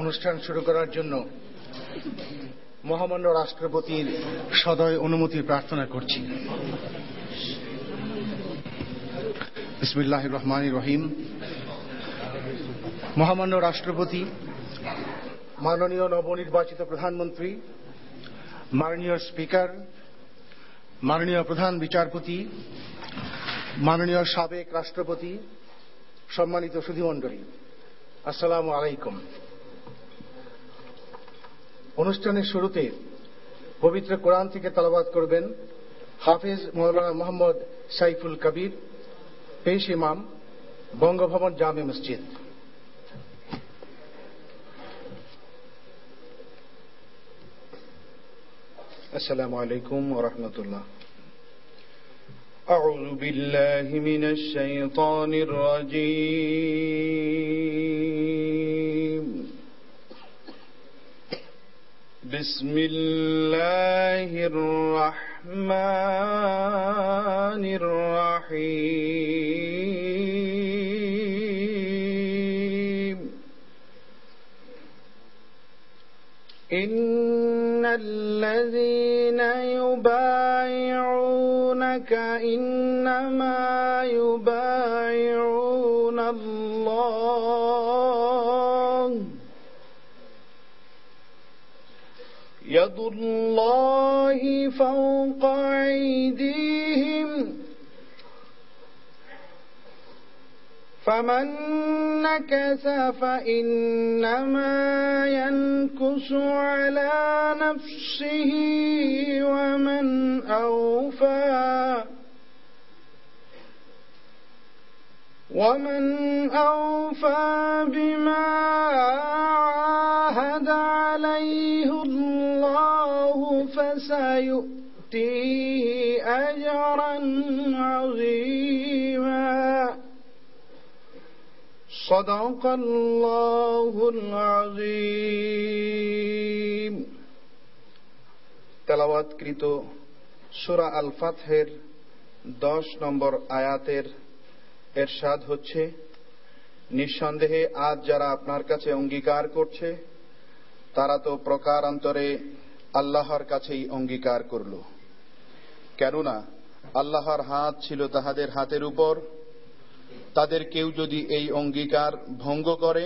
অনুষ্ঠান শুরু করার জন্য মহামান্য রাষ্ট্রপতির সদয় অনুমতির প্রার্থনা করছি। বিসমিল্লাহির রহমানির রহিম। মহামান্য রাষ্ট্রপতি, মাননীয় নবনির্বাচিত প্রধানমন্ত্রী, মাননীয় স্পিকার, মাননীয় প্রধান বিচারপতি, মাননীয় সাবেক রাষ্ট্রপতি, সম্মানিত সুধীমণ্ডলী, আসসালামু আলাইকুম। অনুষ্ঠানের শুরুতে পবিত্র কোরআন থেকে তেলাওয়াত করবেন হাফেজ মৌলানা মোহাম্মদ সাইফুল কবির, পেশ ইমাম, বঙ্গভবন জামে মসজিদ। আসসালামু আলাইকুম ওয়া রাহমাতুল্লাহ। أعوذ بالله من الشيطان الرجيم. بسم الله الرحمن الرحيم. إن الذين يبايعونك إنما يبايعون الله يد الله فوق أيديهم فمن نكث فإنما ينكث على نفسه ومن أوفى بما عاهد عليه الله فسيؤتيه أجرا عظيما. صدق الله العظيم. তেলাওয়াতকৃত সূরা আল ফাতহের 10 নম্বর আয়াতের এরশাদ হচ্ছে, নিঃসন্দেহে আজ যারা আপনার কাছে অঙ্গীকার করছে তারা তো প্রকারান্তরে আল্লাহর কাছেই অঙ্গীকার করল, কেননা আল্লাহর হাত ছিল তাহাদের হাতের উপর। তাদের কেউ যদি এই অঙ্গীকার ভঙ্গ করে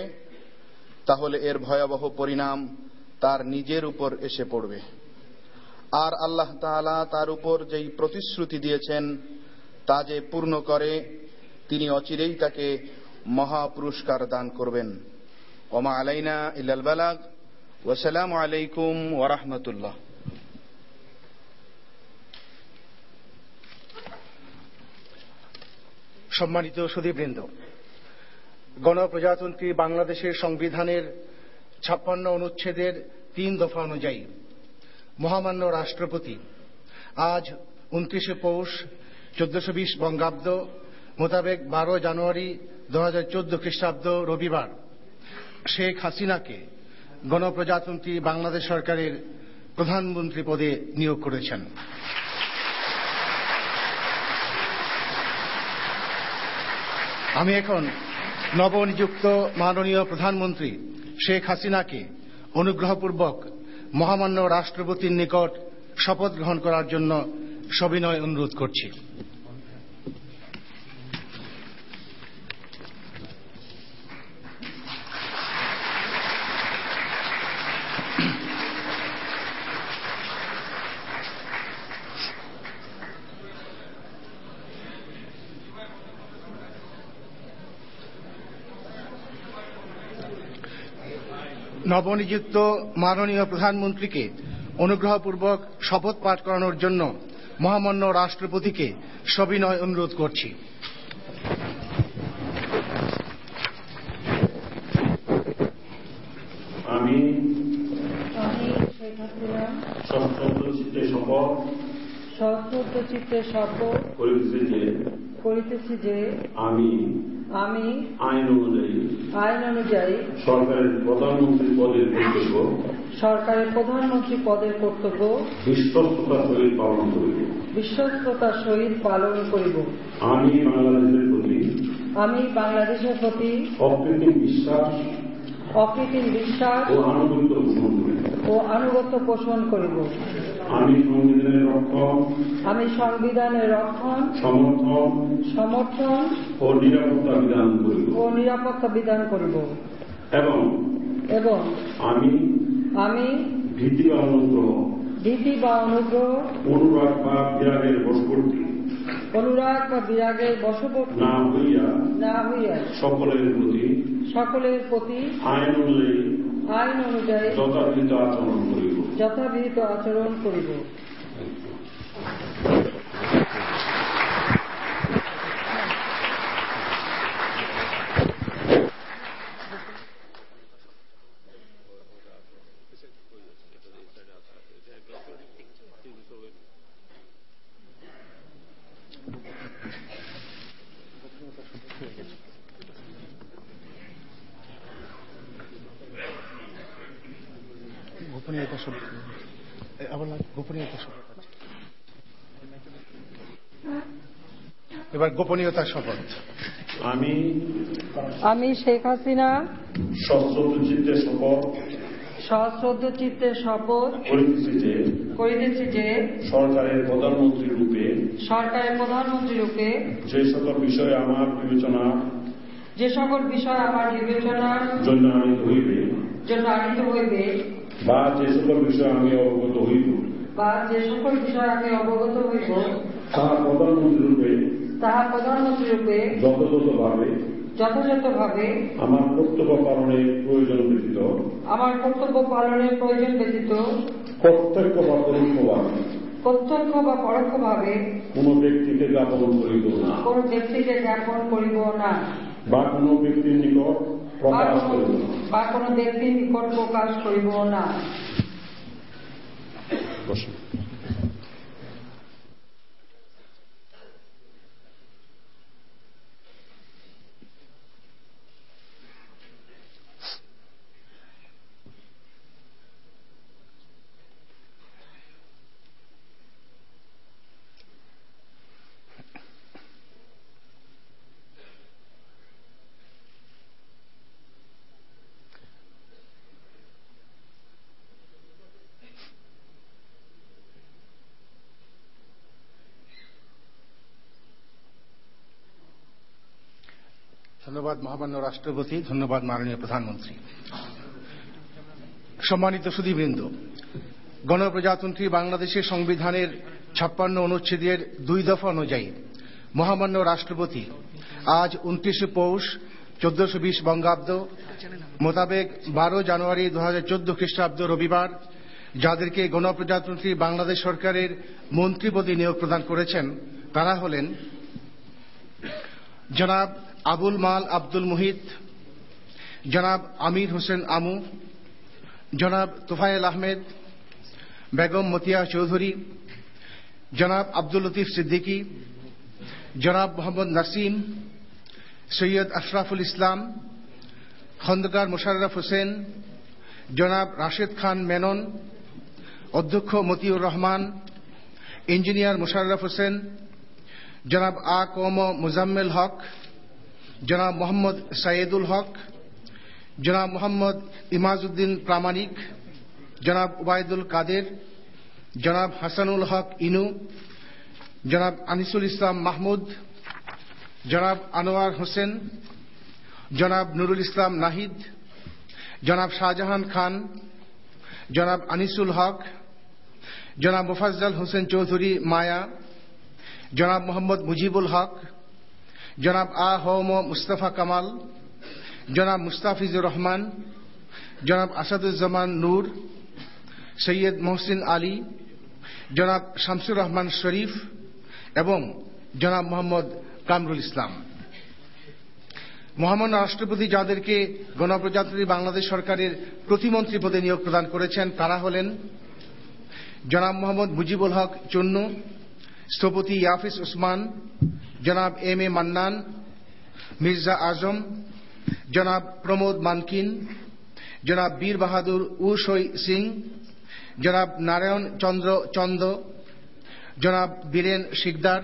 তাহলে এর ভয়াবহ পরিণাম তার নিজের উপর এসে পড়বে। আর আল্লাহ তাআলা তার উপর যেই প্রতিশ্রুতি দিয়েছেন তা যে পূর্ণ করে তিনি অচিরেই তাকে মহা পুরস্কার দান করবেন। ওমা আলাইনা ইল্লাল বালাগ। ওয়াসসালামু আলাইকুম ওয়া রাহমাতুল্লাহ। সম্মানিত সুধীবৃন্দ, গণপ্রজাতন্ত্রী বাংলাদেশের সংবিধানের 56 অনুচ্ছেদের 3 দফা অনুযায়ী মহামান্য রাষ্ট্রপতি আজ 29 পৌষ 1420 বঙ্গাব্দ মোতাবেক 12 জানুয়ারি 2014 খ্রিস্টাব্দ রবিবার শেখ হাসিনাকে গণপ্রজাতন্ত্রী বাংলাদেশ সরকারের প্রধানমন্ত্রী পদে নিয়োগ করেছেন। আমি এখন নবনিযুক্ত মাননীয় প্রধানমন্ত্রী শেখ হাসিনাকে অনুগ্রহপূর্বক মহামান্য রাষ্ট্রপতির নিকট শপথ গ্রহণ করার জন্য সবিনয় অনুরোধ করছি। নবনিযুক্ত মাননীয় প্রধানমন্ত্রীকে অনুগ্রহপূর্বক শপথ পাঠ করানোর জন্য মহামান্য রাষ্ট্রপতিকে সবিনয় অনুরোধ করছি। আমি সশ্রদ্ধ চিত্তে শপথ করিতেছি যে আমি আইন অনুযায়ী সরকারের প্রধানমন্ত্রী পদের কর্তব্য বিশ্বস্ততার সহিত পালন করিব। আমি বাংলাদেশের প্রতি অকৃত্রিম বিশ্বাস ও আনুগত্য পোষণ করিব। আমি সংবিধানের রক্ষণ সমর্থন ও নিরাপত্তা বিধান করিব এবং আমি ভীতি বা অনুগ্রহ অনুরাগ বা বিরাগের বশবর্তী না হইয়া সকলের প্রতি আইন অনুযায়ী যথাবিহিত আচরণ করিব। এবার গোপনীয়তার শপথ। আমি শেখ হাসিনা সশ্রদ্ধ চিত্তে শপথ করিতেছি যে সরকারের প্রধানমন্ত্রী রূপে যে সকল বিষয় আমার বিবেচনার জন্য আনিত হইবে বা যে সকল বিষয় আমি অবগত হইব তাহা প্রধানমন্ত্রী রূপে যথাযথভাবে আমার কর্তব্য পালনের প্রয়োজন ব্যতীত প্রত্যক্ষ বা পরোক্ষভাবে কোন ব্যক্তিকে জ্ঞাপন করিব না বা কোন ব্যক্তির নিকট প্রকাশ করিব না। ধন্যবাদ মহামান্য রাষ্ট্রপতি, ধন্যবাদ মাননীয় প্রধানমন্ত্রী। সম্মানিত সুধীবৃন্দ, গণপ্রজাতন্ত্রী বাংলাদেশের সংবিধানের 56 অনুচ্ছেদের 2 দফা অনুযায়ী মহামান্য রাষ্ট্রপতি আজ 29 পৌষ 1420 বঙ্গাব্দ মোতাবেক 12 জানুয়ারি 2014 খ্রিস্টাব্দ রবিবার যাদেরকে গণপ্রজাতন্ত্রী বাংলাদেশ সরকারের মন্ত্রী পদে নিয়োগ প্রদান করেছেন তারা হলেন জনাব আবুল মাল আব্দুল মুহিত, জনাব আমির হোসেন আমু, জনাব তোফায়েল আহমেদ, বেগম মতিয়া চৌধুরী, জনাব আব্দুল লতিফ সিদ্দিকী, জনাব মোহাম্মদ নাসিম, সৈয়দ আশরাফুল ইসলাম, খন্দকার মোশাররফ হোসেন, জনাব রাশেদ খান মেনন, অধ্যক্ষ মতিউর রহমান, ইঞ্জিনিয়ার মোশাররফ হোসেন, জনাব আ কম মুজাম্মেল হক, জনাব মোহাম্মদ সাইয়েদুল হক, জনাব মোহাম্মদ ইমাজউদ্দিন প্রামাণিক, জনাব ওবায়দুল কাদের, জনাব হাসানুল হক ইনু, জনাব আনিসুল ইসলাম মাহমুদ, জনাব আনোয়ার হোসেন, জনাব নুরুল ইসলাম নাহিদ, জনাব শাহজাহান খান, জনাব আনিসুল হক, জনাব মোফাজ্জল হোসেন চৌধুরী মায়া, জনাব মোহাম্মদ মুজিবুল হক, জনাব আ হম মুস্তাফা কামাল, জনাব মুস্তাফিজুর রহমান, জনাব আসাদুজ্জামান নূর, সৈয়দ মোহসিন আলী, জনাব শামসুর রহমান শরীফ এবং জনাব মোহাম্মদ কামরুল ইসলাম। মহামান্য রাষ্ট্রপতি যাদেরকে গণপ্রজাতন্ত্রী বাংলাদেশ সরকারের প্রতিমন্ত্রী পদে নিয়োগ প্রদান করেছেন তারা হলেন জনাব মোহাম্মদ মুজিবুল হক চন্নু, স্থপতি ইয়াফিস উসমান, জনাব এম এ মান্নান, মির্জা আজম, জনাব প্রমোদ মানকিন, জনাব বীর বাহাদুর উশই সিং, জনাব নারায়ণ চন্দ্র চন্দ, জনাব বীরেন শিকদার,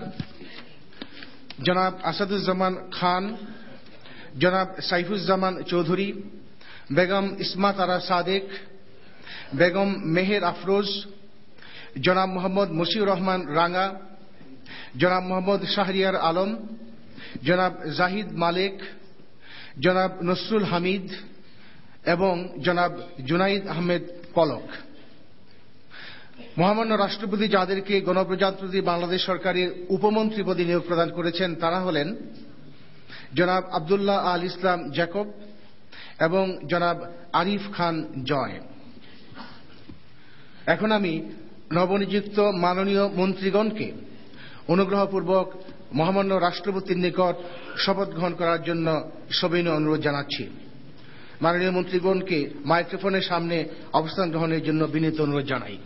জনাব আসাদুজ্জামান খান, জনাব সাইফুজ্জামান চৌধুরী, বেগম ইসমাত আরা সাদেক, বেগম মেহের আফরোজ, জনাব মোহাম্মদ মশিউর রহমান রাঙ্গা, জনাব মোহাম্মদ শাহরিয়ার আলম, জনাব জাহিদ মালেক, জনাব নসরুল হামিদ এবং জনাব জুনাইদ আহমেদ পলক। মহামান্য রাষ্ট্রপতি যাদেরকে গণপ্রজাতন্ত্রী বাংলাদেশ সরকারের উপমন্ত্রী পদে নিয়োগ প্রদান করেছেন তারা হলেন জনাব আব্দুল্লাহ আল ইসলাম জ্যাকব এবং জনাব আরিফ খান জয়। এখন আমি নবনিযুক্ত মাননীয় মন্ত্রীগণকে অনুগ্রহপূর্বক মহামান্য রাষ্ট্রপতির নিকট শপথ গ্রহণ করার জন্য সবিনয় অনুরোধ জানাচ্ছি। মাননীয় মন্ত্রীগণকে মাইক্রোফোনের সামনে অবস্থান গ্রহণের জন্য বিনীত অনুরোধ জানাই।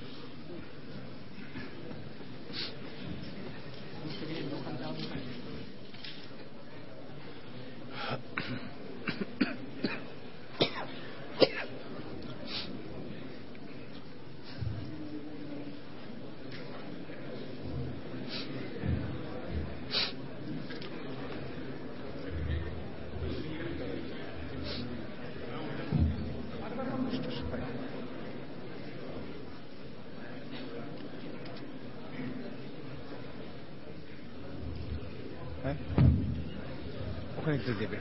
ওখানে একটু দেবে।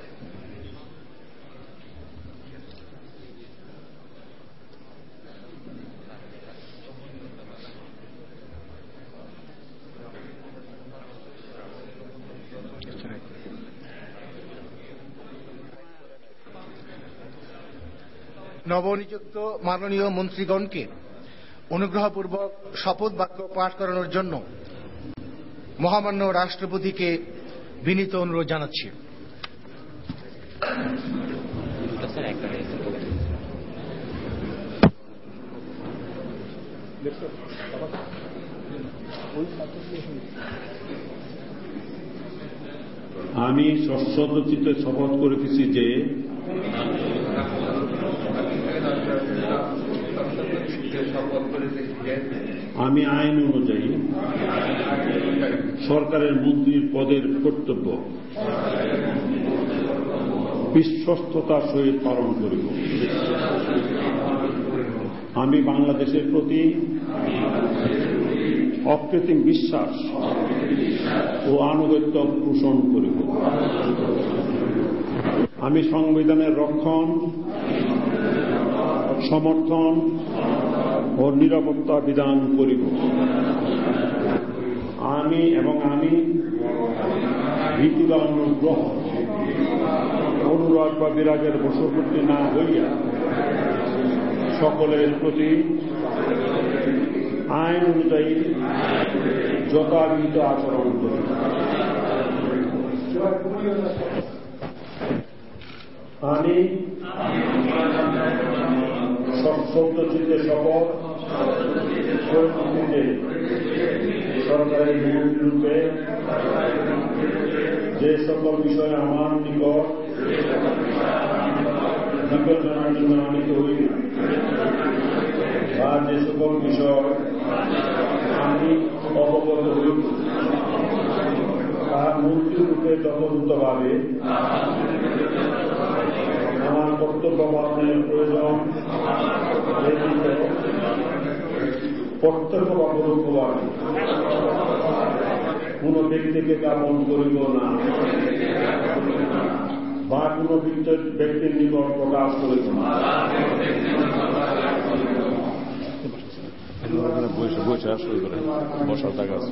নবনিযুক্ত মাননীয় মন্ত্রীগণকে অনুগ্রহপূর্বক শপথ বাক্য পাঠ করানোর জন্য মহামান্য রাষ্ট্রপতিকে বিনীত অনুরোধ জানাচ্ছি। আমি সশ্রদ্ধচিত্তে শপথ করিতেছি যে আমি আইন অনুযায়ী সরকারের মন্ত্রীর পদের কর্তব্য বিশ্বস্ততার সহিত পালন করিব। আমি বাংলাদেশের প্রতি অকৃত্রিম বিশ্বাস ও আনুগত্য পোষণ করিব। আমি সংবিধানের রক্ষণ, সমর্থন ও নিরাপত্তা বিধান করিব। আমি ভীতি বা অনুগ্রহ, অনুরাগ বা বিরাগের বশবর্তী না হইয়া সকলের প্রতি আইন অনুযায়ী যথাবিহিত আচরণ করিব। আমি সত্যচিত্তে শপথ করিতেছি যে সরকারের মন্ত্রীরূপে যে সকল বিষয়ে আমার নিকট বিবেচনার জন্য আনিত হইবে বা যে সকল বিষয় আমি অবগত হইব তাহার মন্ত্রীরূপে যথাযথভাবে আমার কর্তব্য পালনের প্রয়োজন প্রত্যক্ষ বা পরোক্ষভাবে কোন ব্যক্তিকে জ্ঞাপন করিব না বা কোন ব্যক্তির নিকট প্রকাশ করিব না। বসে আসলে বসার জায়গা আছে।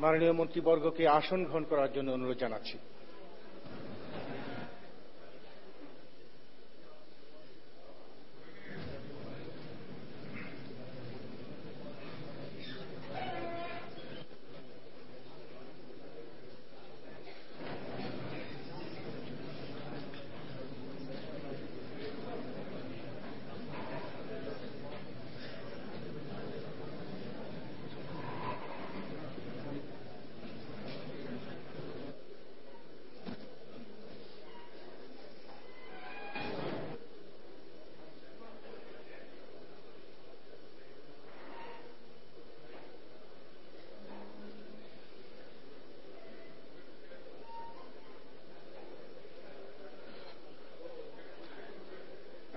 মাননীয় মন্ত্রীবর্গকে আসন গ্রহণ করার জন্য অনুরোধ জানাচ্ছি।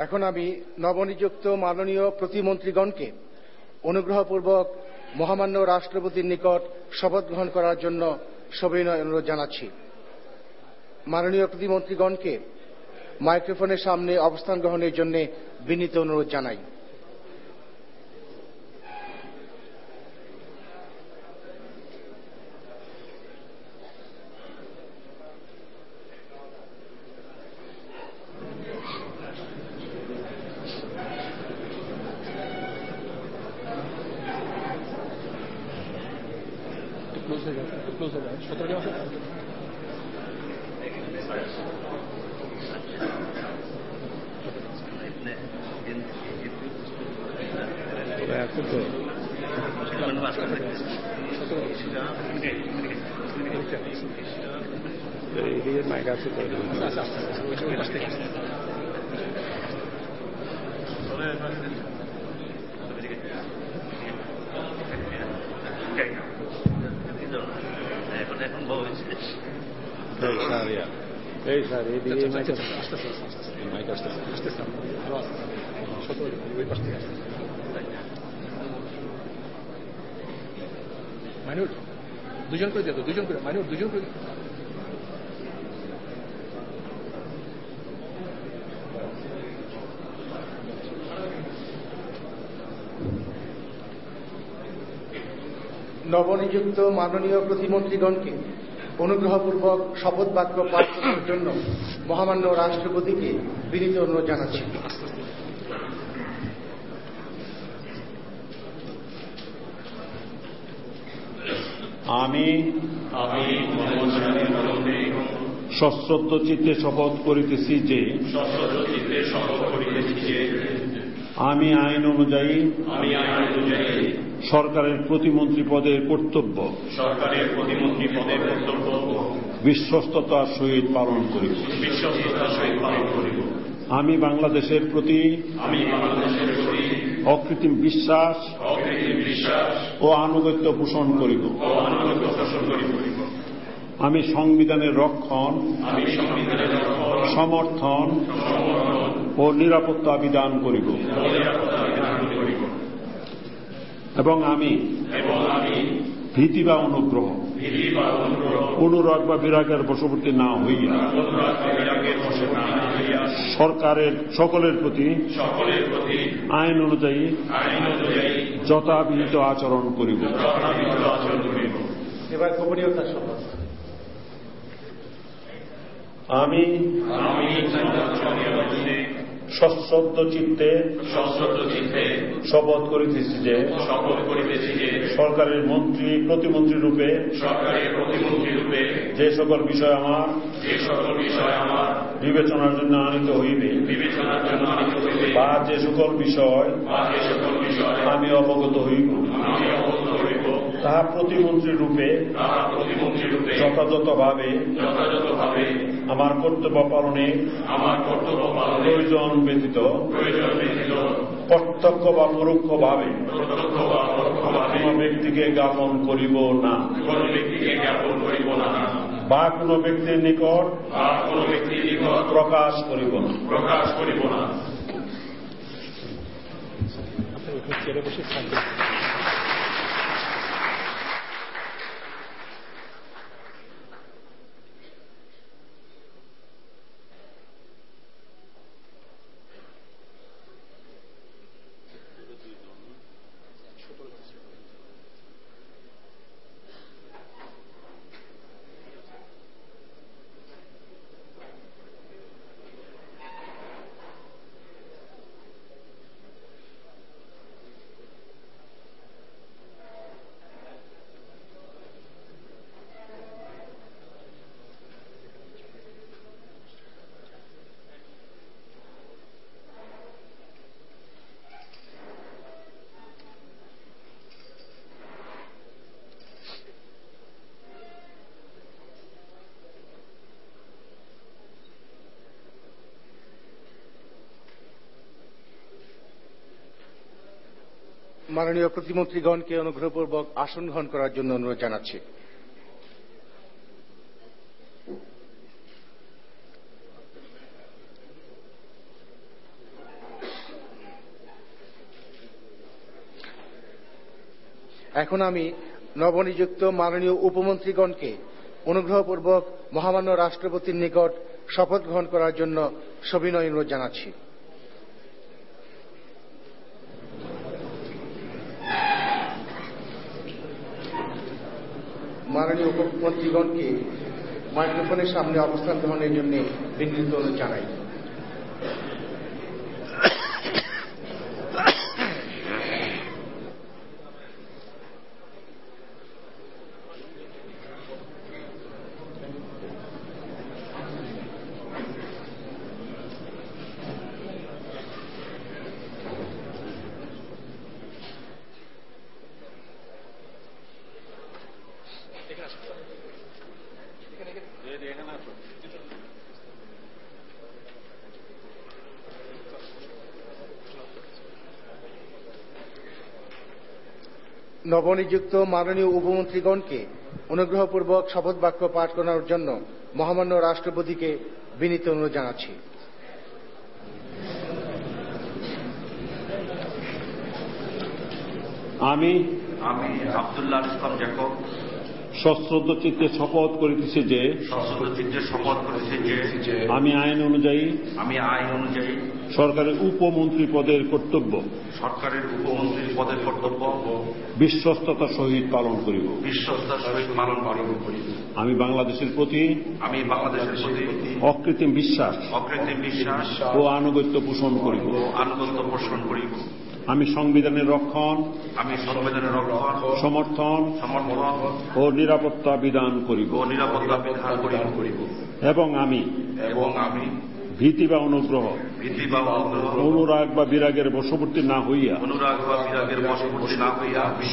এখন আমি নবনিযুক্ত মাননীয় প্রতিমন্ত্রীগণকে অনুগ্রহপূর্বক মহামান্য রাষ্ট্রপতির নিকট শপথ গ্রহণ করার জন্য সবিনয় অনুরোধ জানাচ্ছি। মাননীয় প্রতিমন্ত্রীগণকে মাইক্রোফোনের সামনে অবস্থান গ্রহণের জন্য বিনীত অনুরোধ জানাই। মাইনুর দুজন করে দিও, দুজন করে মাইনুর দুজন করে। নবনিযুক্ত মাননীয় প্রতিমন্ত্রীগণকে অনুগ্রহপূর্বক শপথ বাক্য পাঠ করার জন্য মহামান্য রাষ্ট্রপতিকে বিনীত অনুরোধ জানাচ্ছি। আমি সশ্রদ্ধ চিত্তে শপথ করিতেছি যে আমি আইন অনুযায়ী সরকারের প্রতিমন্ত্রী পদের কর্তব্য বিশ্বস্ততার সহিত পালন করিব। আমি বাংলাদেশের প্রতি অকৃত্রিম বিশ্বাস ও আনুগত্য পোষণ করিব। আমি সংবিধানের রক্ষণ, সমর্থন ও নিরাপত্তা বিধান করিব এবং আমি ভীতি বা অনুগ্রহ, অনুরাগ বা বিরাগের বশবর্তী না হইয়া সরকারের সকলের প্রতি আইন অনুযায়ী যথাবিহিত আচরণ করিব। এবার গোপনীয়তার শপথ। আমি সশ্রদ্ধ চিত্তে শপথ করিতেছি যে সরকারের মন্ত্রী প্রতিমন্ত্রী রূপে যে সকল বিষয় আমার বিবেচনার জন্য আনিত হইবে বা যে সকল বিষয় আমি অবগত হইব তাহা প্রতিমন্ত্রী রূপে যথাযথভাবে আমার কর্তব্য পালনে প্রয়োজন ব্যতীত প্রত্যক্ষ বা পরোক্ষভাবে কোন ব্যক্তিকে জ্ঞাপন করিব না বা কোন ব্যক্তির নিকট প্রকাশ করিব না। মাননীয় প্রতিমন্ত্রীগণকে অনুগ্রহপূর্বক আসন গ্রহণ করার জন্য অনুরোধ জানাচ্ছি। এখন আমি নবনিযুক্ত মাননীয় উপমন্ত্রীগণকে অনুগ্রহপূর্বক মহামান্য রাষ্ট্রপতির নিকট শপথ গ্রহণ করার জন্য সবিনয় অনুরোধ জানাচ্ছি। মাননীয় উপমন্ত্রীগণকে মাইক্রোফোনের সামনে অবস্থান গ্রহণের জন্য বিনীত অনুরোধ জানাই। নবনিযুক্ত মাননীয় উপমন্ত্রীগণকে অনুগ্রহপূর্বক শপথ বাক্য পাঠ করার জন্য মহামান্য রাষ্ট্রপতিকে বিনীত অনুরোধ জানাচ্ছি। আমি আব্দুল্লাহ ইসলাম জ্যাকব সশ্রদ্ধ চিত্তে শপথ করিতেছি যে আমি আইন অনুযায়ী সরকারের উপমন্ত্রী পদের কর্তব্য বিশ্বস্ততার সহিত পালন করিব। আমি বাংলাদেশের প্রতি অকৃত্রিম বিশ্বাস ও আনুগত্য পোষণ করিব। আমি সংবিধানের রক্ষণ সমর্থন ও নিরাপত্তা বিধান করিব এবং আমি ভীতি বা অনুগ্রহ অনুরাগ বা বিরাগের বশবর্তী না হইয়া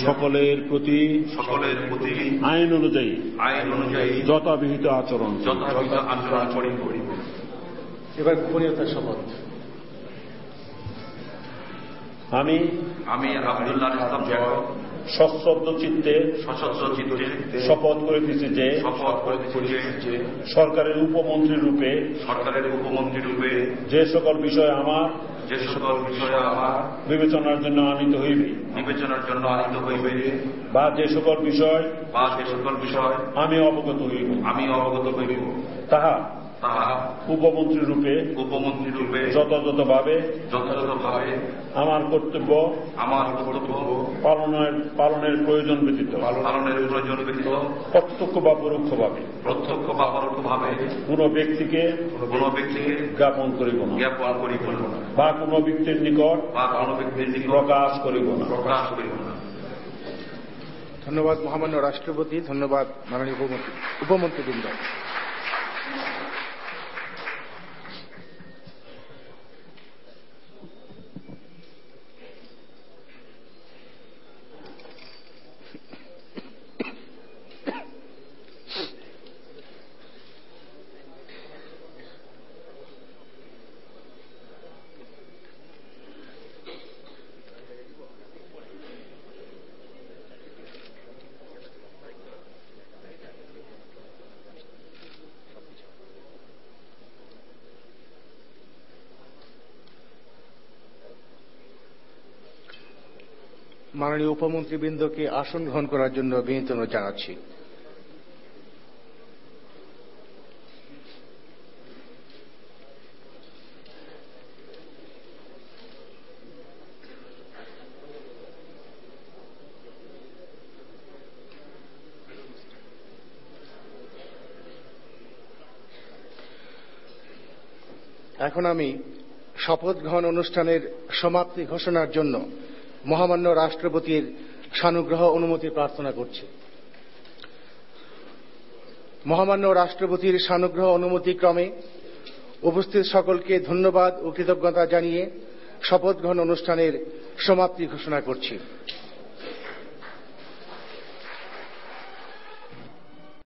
সকলের প্রতি আইন অনুযায়ী যথাবিহিত আচরণ করিব। এবার গোপনীয়তার শপথ। আমি আব্দুল্লাহ ইসলাম জ্যাকব সশ্রদ্ধ চিত্তে শপথ করিতেছি যে সরকারের উপমন্ত্রী রূপে যে সকল বিষয় আমার বিবেচনার জন্য আনিত হইবে বা যে সকল বিষয় আমি অবগত হইব তাহা উপমন্ত্রী রূপে যথাযথভাবে আমার কর্তব্য পালনের প্রয়োজন ব্যতীত প্রত্যক্ষ বা পরোক্ষভাবে কোন ব্যক্তিকে জ্ঞাপন করিব না বা কোন ব্যক্তির নিকট প্রকাশ করিব না। ধন্যবাদ মহামান্য রাষ্ট্রপতি। ধন্যবাদ মাননীয় উপমন্ত্রীবৃন্দ। মাননীয় উপমন্ত্রীবৃন্দকে আসন গ্রহণ করার জন্য বিনীত অনুরোধ জানাচ্ছি। এখন আমি শপথ গ্রহণ অনুষ্ঠানের সমাপ্তি ঘোষণার জন্য মহামান্য রাষ্ট্রপতির সানুগ্রহ অনুমতি প্রার্থনা করছি। মহামান্য রাষ্ট্রপতির সানুগ্রহ অনুমতি ক্রমে উপস্থিত সকলকে ধন্যবাদ ও কৃতজ্ঞতা জানিয়ে শপথ গ্রহণ অনুষ্ঠানের সমাপ্তি ঘোষণা করছি।